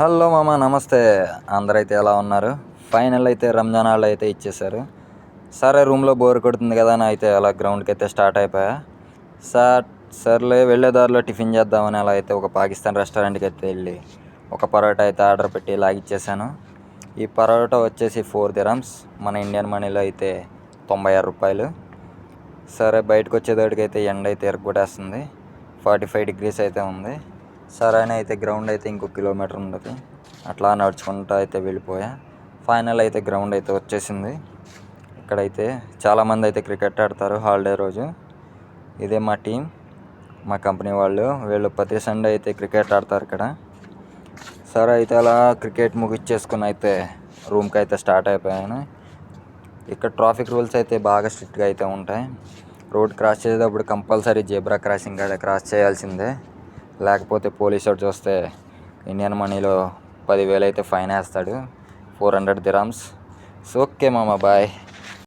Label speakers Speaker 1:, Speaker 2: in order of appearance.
Speaker 1: Hello మామ, నమస్తే. అందరైతే ఎలా ఉన్నారు? ఫైనల్ అయితే రంజాన్ వాళ్ళు అయితే ఇచ్చేసారు. సరే, రూమ్లో బోర్ కొడుతుంది కదా అని అయితే అలా గ్రౌండ్కి అయితే స్టార్ట్ అయిపోయా. సర్లే వెళ్ళే దారిలో టిఫిన్ చేద్దామని అలా అయితే ఒక పాకిస్తాన్ రెస్టారెంట్కి అయితే వెళ్ళి ఒక పరోటా అయితే ఆర్డర్ పెట్టి లాగిచ్చేసాను. ఈ పరోటా వచ్చేసి 4 dirhams, మన ఇండియన్ మనీలో అయితే 96 రూపాయలు. సరే, బయటకు వచ్చేదాడికి అయితే ఎండ అయితే ఎరగొట్టేస్తుంది. 45 degrees అయితే ఉంది. సరే అని అయితే గ్రౌండ్ అయితే ఇంకో కిలోమీటర్ ఉండదు, అట్లా నడుచుకుంటూ అయితే వెళ్ళిపోయా. ఫైనల్ అయితే గ్రౌండ్ అయితే వచ్చేసింది. ఇక్కడైతే చాలామంది అయితే క్రికెట్ ఆడతారు హాలిడే రోజు. ఇదే మా టీం, మా కంపెనీ వాళ్ళు. వీళ్ళు ప్రతి సండే అయితే క్రికెట్ ఆడతారు ఇక్కడ. సరే అయితే అలా క్రికెట్ ముగిచ్చేసుకుని అయితే రూమ్కి అయితే స్టార్ట్ అయిపోయాను. ఇక్కడ ట్రాఫిక్ రూల్స్ అయితే బాగా స్ట్రిక్ట్గా అయితే ఉంటాయి. రోడ్ క్రాస్ చేసేటప్పుడు కంపల్సరీ జెబ్రా క్రాసింగ్ కాడ క్రాస్ చేయాల్సిందే. లేకపోతే పోలీసు వాడు చూస్తే ఇండియన్ మనీలో 10,000 అయితే ఫైన్ వేస్తాడు. 400 dirhams. ఓకే మామ, బాయ్.